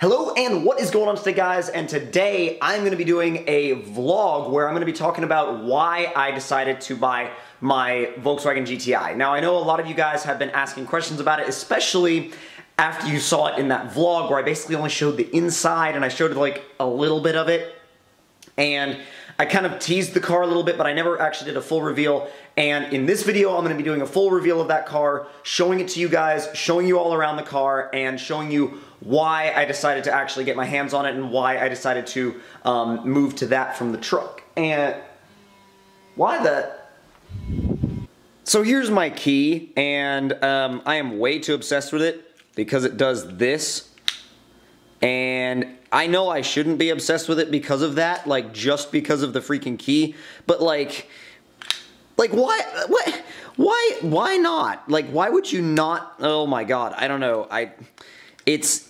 Hello and what is going on today, guys? And today I'm going to be doing a vlog where I'm going to be talking about why I decided to buy my Volkswagen GTI. Now I know a lot of you guys have been asking questions about it, especially after you saw it in that vlog where I basically only showed the inside and I showed like a little bit of it. And I kind of teased the car a little bit, but I never actually did a full reveal. And in this video, I'm going to be doing a full reveal of that car, showing it to you guys, showing you all around the car, and showing you why I decided to actually get my hands on it and why I decided to move to that from the truck. And why that? So here's my key, and I am way too obsessed with it because it does this. And I know I shouldn't be obsessed with it because of that, like just because of the freaking key, but like why not? Like, why would you not? Oh my god, I don't know. It's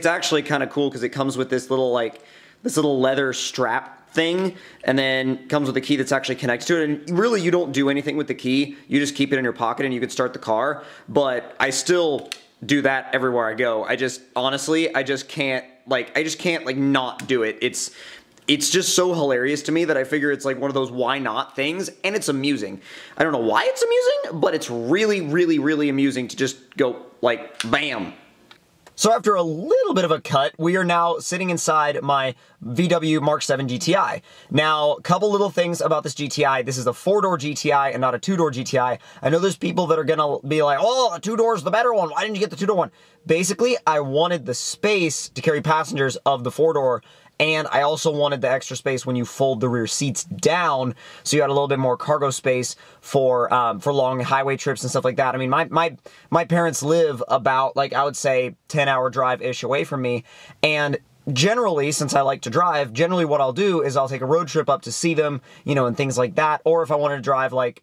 actually kind of cool because it comes with this little leather strap thing, and then comes with a key that's actually connected to it. And really, you don't do anything with the key. You just keep it in your pocket and you can start the car. But I still do that everywhere I go. I just can't not do it. It's just so hilarious to me that I figure it's like one of those why not things, and it's amusing. I don't know why it's amusing, but it's really, really, really amusing to just go like bam. So after a little bit of a cut, we are now sitting inside my VW Mark 7 GTI. Now, a couple little things about this GTI. This is a 4-door GTI and not a 2-door GTI. I know there's people that are gonna be like, oh, a 2-door's the better one. Why didn't you get the 2-door one? Basically, I wanted the space to carry passengers of the 4-door, and I also wanted the extra space when you fold the rear seats down, so you had a little bit more cargo space for long highway trips and stuff like that. I mean, my parents live about, like, I would say 10-hour drive-ish away from me, and generally, since I like to drive, generally what I'll do is I'll take a road trip up to see them, you know, and things like that, or if I wanted to drive, like,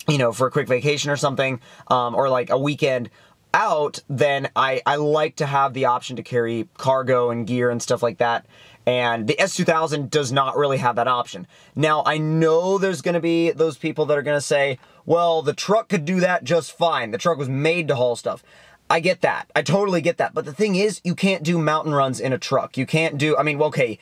you know, for a quick vacation or something, or like a weekend out, then I like to have the option to carry cargo and gear and stuff like that. And the S2000 does not really have that option. Now, I know there's going to be those people that are going to say, well, the truck could do that just fine. The truck was made to haul stuff. I get that. I totally get that. But the thing is, you can't do mountain runs in a truck. You can't do, I mean, well, okay,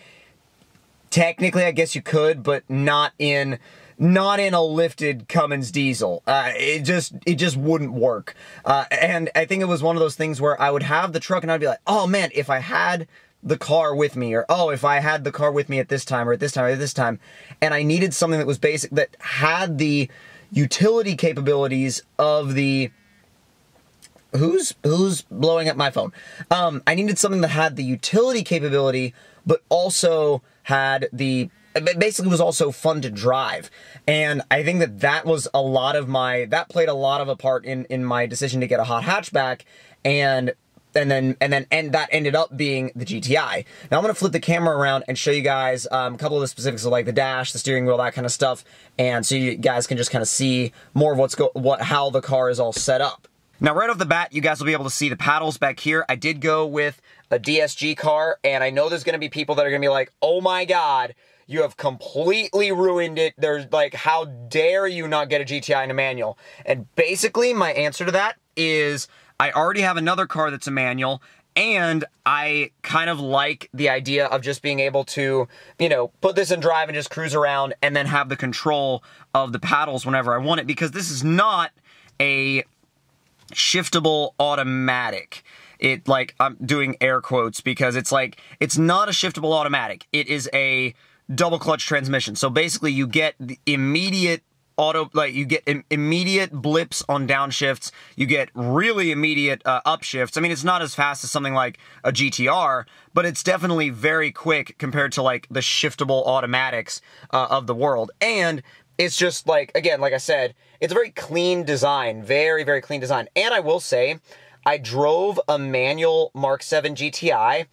technically I guess you could, but not in a lifted Cummins diesel. It just wouldn't work. And I think it was one of those things where I would have the truck and I'd be like, oh man, if I had the car with me, or oh, if I had the car with me at this time, or at this time, or at this time, and I needed something that was basic, that had the utility capabilities of the... Who's blowing up my phone? I needed something that had the utility capability, but also had the... basically was also fun to drive. And I think that was a lot of my... that played a lot of a part in my decision to get a hot hatchback, and that ended up being the GTI. Now I'm going to flip the camera around and show you guys a couple of the specifics of like the dash, the steering wheel, that kind of stuff, and so you guys can just kind of see more of how the car is all set up. Now right off the bat, you guys will be able to see the paddles back here. I did go with a DSG car, and I know there's going to be people that are going to be like, oh my god, you have completely ruined it. There's like, how dare you not get a GTI in a manual? And basically my answer to that is, I already have another car that's a manual, and I kind of like the idea of just being able to, you know, put this in drive and just cruise around and then have the control of the paddles whenever I want it, because this is not a shiftable automatic. Like, I'm doing air quotes because it's like, it's not a shiftable automatic. It is a double clutch transmission. So basically you get the immediate you get immediate blips on downshifts, you get really immediate upshifts. I mean, it's not as fast as something like a GTR, but it's definitely very quick compared to like the shiftable automatics of the world. And it's just like, again, like I said, it's a very clean design, very, very clean design. And I will say, I drove a manual Mark 7 GTI,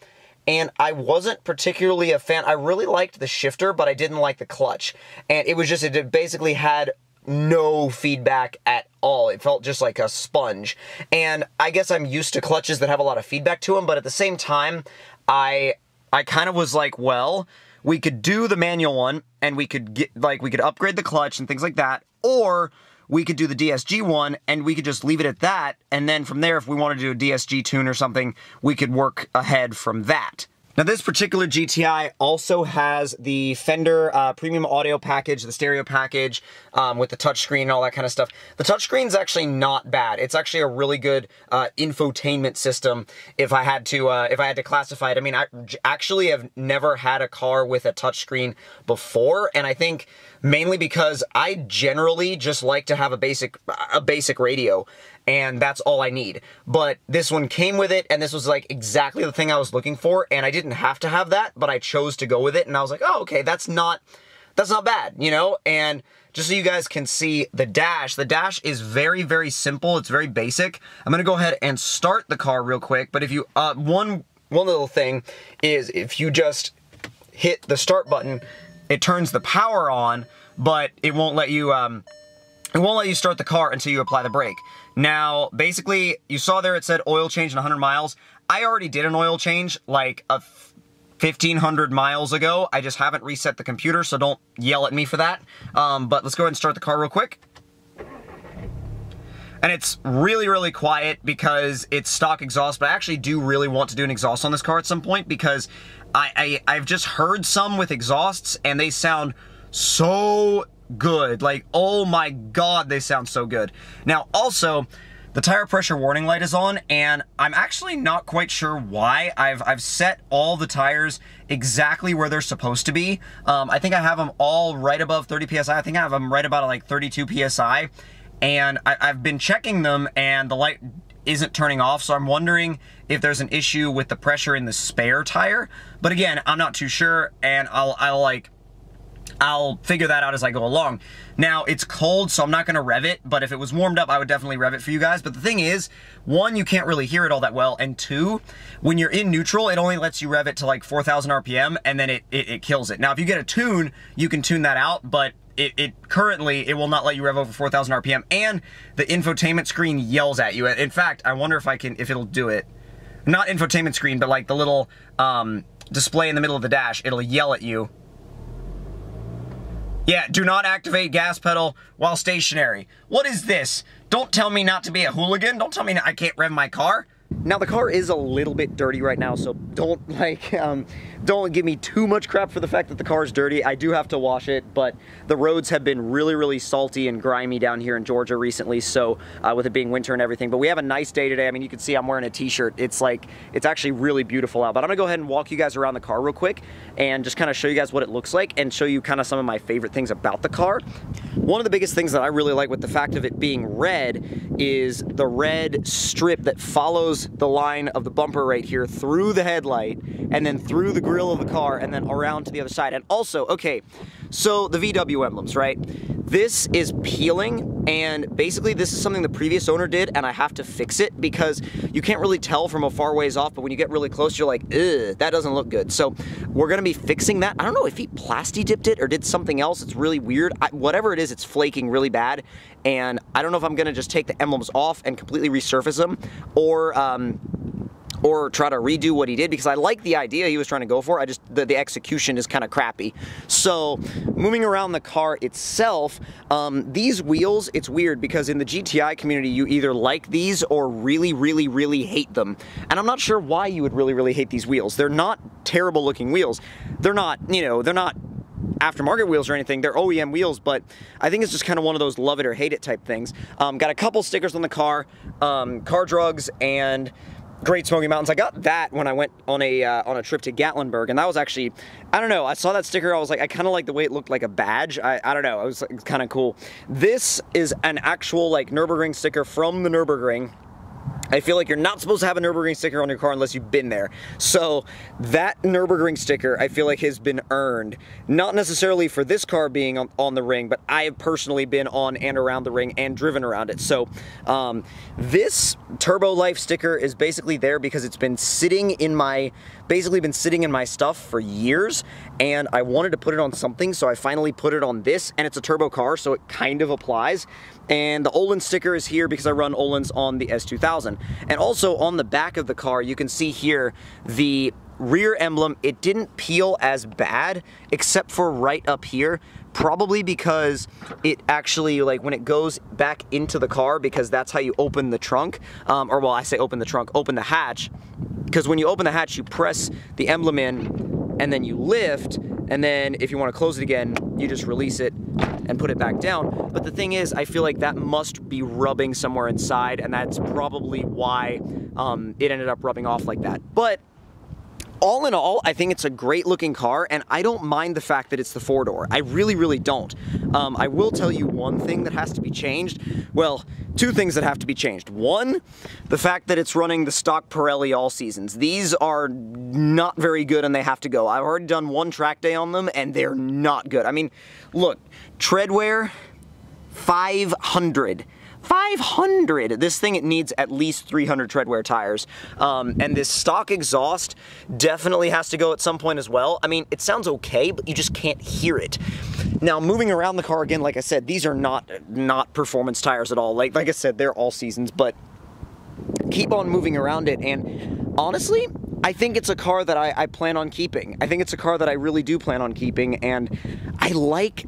and I wasn't particularly a fan. I really liked the shifter, but I didn't like the clutch. And it was just, it basically had no feedback at all. It felt just like a sponge. And I guess I'm used to clutches that have a lot of feedback to them, but at the same time, I kind of was like, well, we could do the manual one, and we could get, like, we could upgrade the clutch and things like that, or we could do the DSG one, and we could just leave it at that, and then from there, if we wanted to do a DSG tune or something, we could work ahead from that. Now, this particular GTI also has the Fender premium audio package, the stereo package, with the touchscreen and all that kind of stuff. The touchscreen's actually not bad. It's actually a really good infotainment system if I had to classify it. I mean, I actually have never had a car with a touchscreen before, and I think mainly because I generally just like to have a basic radio, and that's all I need. But this one came with it, and this was like exactly the thing I was looking for, and I didn't have to have that, but I chose to go with it, and I was like, oh, okay, that's not bad, you know? And just so you guys can see the dash is very, very simple. It's very basic. I'm gonna go ahead and start the car real quick, but if you, one little thing is if you just hit the start button, it turns the power on, but it won't let you start the car until you apply the brake. Now, basically, you saw there it said oil change in 100 miles. I already did an oil change like 1,500 miles ago. I just haven't reset the computer, so don't yell at me for that. But let's go ahead and start the car real quick. And it's really, really quiet because it's stock exhaust, but I actually do really want to do an exhaust on this car at some point because I've just heard some with exhausts and they sound so good. Like, oh my god, they sound so good. Now, also, the tire pressure warning light is on, and I'm actually not quite sure why. I've set all the tires exactly where they're supposed to be. I think I have them all right above 30 PSI. I think I have them right about like 32 PSI. And I've been checking them, and the light isn't turning off, so I'm wondering if there's an issue with the pressure in the spare tire. But again, I'm not too sure, and I'll figure that out as I go along. Now, it's cold, so I'm not gonna rev it, but if it was warmed up, I would definitely rev it for you guys. But the thing is, one, you can't really hear it all that well, and two, when you're in neutral, it only lets you rev it to like 4,000 RPM, and then it kills it. Now, if you get a tune, you can tune that out, but currently, it will not let you rev over 4,000 RPM, and the infotainment screen yells at you. In fact, I wonder if it'll do it. Not infotainment screen, but like the little display in the middle of the dash, it'll yell at you. Yeah, do not activate gas pedal while stationary. What is this? Don't tell me not to be a hooligan. Don't tell me I can't rev my car. Now, the car is a little bit dirty right now, so don't don't give me too much crap for the fact that the car is dirty. I do have to wash it, but the roads have been really, really salty and grimy down here in Georgia recently, so with it being winter and everything. But we have a nice day today. I mean, you can see I'm wearing a t-shirt. It's actually really beautiful out. But I'm gonna go ahead and walk you guys around the car real quick and just kind of show you guys what it looks like and show you kind of some of my favorite things about the car. One of the biggest things that I really like with the fact of it being red is the red strip that follows the line of the bumper right here through the headlight and then through the grill of the car and then around to the other side. And also, okay, so the VW emblems, right? This is peeling, and basically this is something the previous owner did, and I have to fix it because you can't really tell from a far ways off, but when you get really close, you're like, ugh, that doesn't look good. So we're gonna be fixing that. I don't know if he plasti dipped it or did something else. It's really weird. Whatever it is, it's flaking really bad, and I don't know if I'm gonna just take the emblems off and completely resurface them, or try to redo what he did, because I like the idea he was trying to go for. The execution is kind of crappy. So moving around the car itself, these wheels, it's weird because in the GTI community, you either like these or really, really, really hate them. And I'm not sure why you would really, really hate these wheels. They're not terrible looking wheels. They're not, you know, they're not aftermarket wheels or anything. They're OEM wheels, but I think it's just kind of one of those love it or hate it type things. Got a couple stickers on the car, Car Drugs and Great Smoky Mountains. I got that when I went on a trip to Gatlinburg, and that was actually, I don't know, I saw that sticker, I was like, I kind of like the way it looked like a badge. I don't know, it was kind of cool. This is an actual like Nürburgring sticker from the Nürburgring. I feel like you're not supposed to have a Nürburgring sticker on your car unless you've been there. So that Nürburgring sticker, I feel like, has been earned. Not necessarily for this car being on the ring, but I have personally been on and around the ring and driven around it. So this Turbo Life sticker is basically there because it's been sitting in my, stuff for years, and I wanted to put it on something, so I finally put it on this, and it's a turbo car, so it kind of applies. And the Olin sticker is here because I run Olin's on the S2000. And also on the back of the car, you can see here the rear emblem, it didn't peel as bad, except for right up here, probably because it actually, like, when it goes back into the car, because that's how you open the trunk, or well, I say open the trunk, open the hatch, because when you open the hatch, you press the emblem in, and then you lift, and then if you want to close it again, you just release it and put it back down. But the thing is, I feel like that must be rubbing somewhere inside, and that's probably why it ended up rubbing off like that. But all in all, I think it's a great looking car, and I don't mind the fact that it's the 4-door. I really, really don't. I will tell you one thing that has to be changed. Well, two things that have to be changed. One, the fact that it's running the stock Pirelli all seasons. These are not very good and they have to go. I've already done one track day on them and they're not good. I mean, look, tread wear, 500. 500! This thing, it needs at least 300 tread wear tires. And this stock exhaust definitely has to go at some point as well. I mean, it sounds okay, but you just can't hear it. Now, moving around the car again, like I said, these are not performance tires at all. Like I said, they're all seasons, but keep on moving around it, and honestly, I think it's a car that I plan on keeping. I think it's a car that I really do plan on keeping, and I like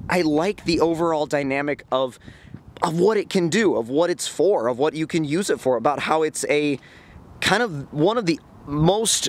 the overall dynamic of what it can do, of what it's for, of what you can use it for, about how it's a kind of one of the most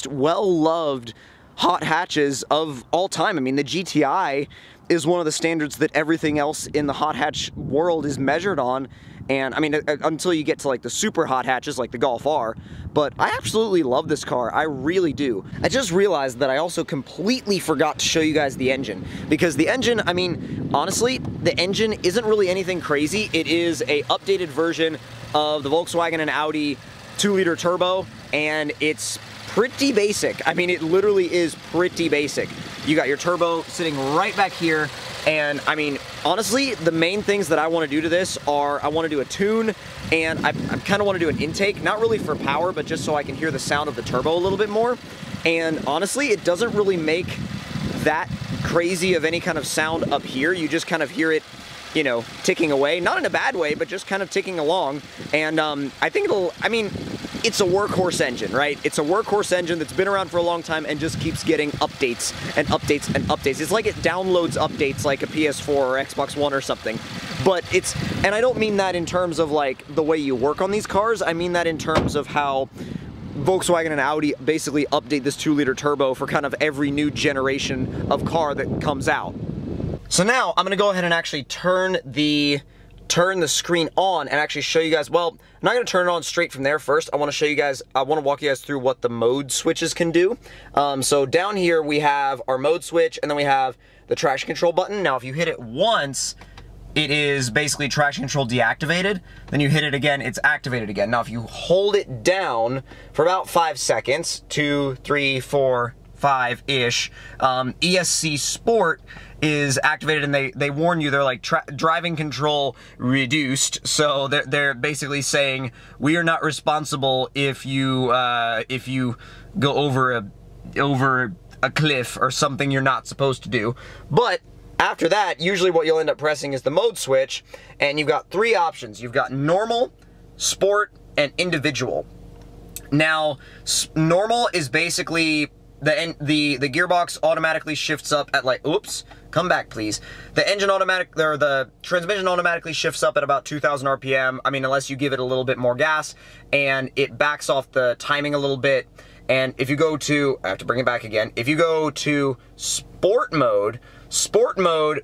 well-loved hot hatches of all time. I mean, the GTI is one of the standards that everything else in the hot hatch world is measured on. And I mean, until you get to like the super hot hatches like the Golf R, but I absolutely love this car. I really do. I just realized that I also completely forgot to show you guys the engine, because the engine, I mean, honestly, the engine isn't really anything crazy. It is a updated version of the Volkswagen and Audi 2-liter turbo, and it's pretty basic. I mean, it literally is pretty basic. You got your turbo sitting right back here. And I mean, honestly, the main things that I want to do to this are I want to do a tune, and I kind of want to do an intake, not really for power, but just so I can hear the sound of the turbo a little bit more. And honestly, it doesn't really make that crazy of any kind of sound up here. You just kind of hear it, you know, ticking away, not in a bad way, but just kind of ticking along. And I think I mean, it's a workhorse engine, right? It's a workhorse engine that's been around for a long time and just keeps getting updates and updates and updates. It's like it downloads updates like a PS4 or Xbox One or something. But it's, and I don't mean that in terms of like the way you work on these cars. I mean that in terms of how Volkswagen and Audi basically update this 2-liter turbo for kind of every new generation of car that comes out. So now I'm gonna go ahead and actually turn the screen on and actually show you guys. Well, I'm not going to turn it on straight from there first. I want to show you guys, I want to walk you guys through what the mode switches can do. So down here we have our mode switch, and then we have the traction control button. Now if you hit it once, it is basically traction control deactivated. Then you hit it again, it's activated again. Now if you hold it down for about 5 seconds, 2, 3, 4, 5-ish, ESC Sport is activated, and they warn you. They're like, driving control reduced. So they're basically saying, we are not responsible if you go over a cliff or something you're not supposed to do. But after that, usually what you'll end up pressing is the mode switch, and you've got 3 options. You've got normal, sport, and individual. Now, normal is basically the gearbox automatically shifts up at like, oops, come back please. The transmission automatically shifts up at about 2,000 RPM. I mean, unless you give it a little bit more gas, and it backs off the timing a little bit. And if you go to, I have to bring it back again. If you go to sport mode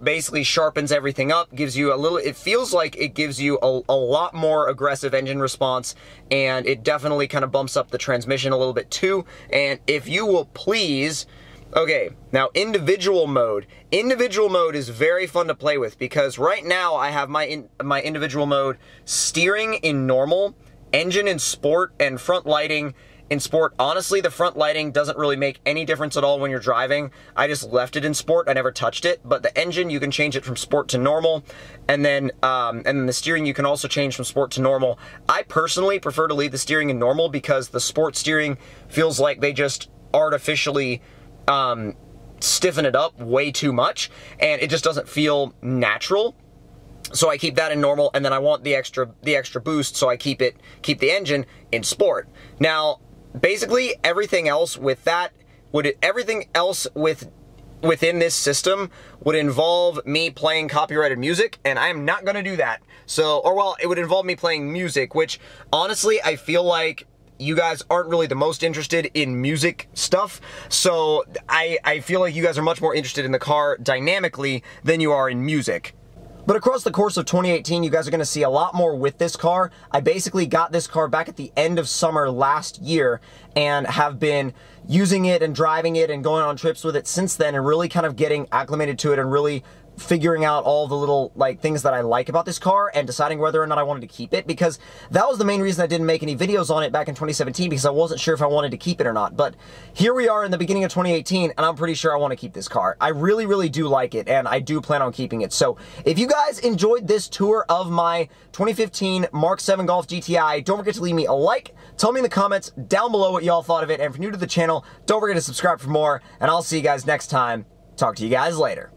basically sharpens everything up, gives you a little, it feels like it gives you a lot more aggressive engine response, and it definitely kind of bumps up the transmission a little bit too. And if you will please, okay, now individual mode. Individual mode is very fun to play with, because right now I have my individual mode steering in normal, engine in sport, and front lighting in sport. Honestly, the front lighting doesn't really make any difference at all when you're driving. I just left it in sport. I never touched it. But the engine, you can change it from sport to normal. And then the steering, you can also change from sport to normal. I personally prefer to leave the steering in normal, because the sport steering feels like they just artificially stiffen it up way too much, and it just doesn't feel natural. So I keep that in normal, and then I want the extra boost, so I keep the engine in sport. Now, basically everything else with that within this system would involve me playing copyrighted music, and I am not going to do that. So, or well, it would involve me playing music, which honestly I feel like you guys aren't really the most interested in music stuff, so I feel like you guys are much more interested in the car dynamically than you are in music. But across the course of 2018, you guys are going to see a lot more with this car. I basically got this car back at the end of summer last year and have been using it and driving it and going on trips with it since then, and really kind of getting acclimated to it and really figuring out all the little things that I like about this car and deciding whether or not I wanted to keep it, because that was the main reason I didn't make any videos on it back in 2017, because I wasn't sure if I wanted to keep it or not. But here we are in the beginning of 2018, and I'm pretty sure I want to keep this car. I really, really do like it, and I do plan on keeping it. So if you guys enjoyed this tour of my 2015 Mark 7 Golf GTI, don't forget to leave me a like. Tell me in the comments down below what y'all thought of it, and if you're new to the channel, don't forget to subscribe for more, and I'll see you guys next time. Talk to you guys later.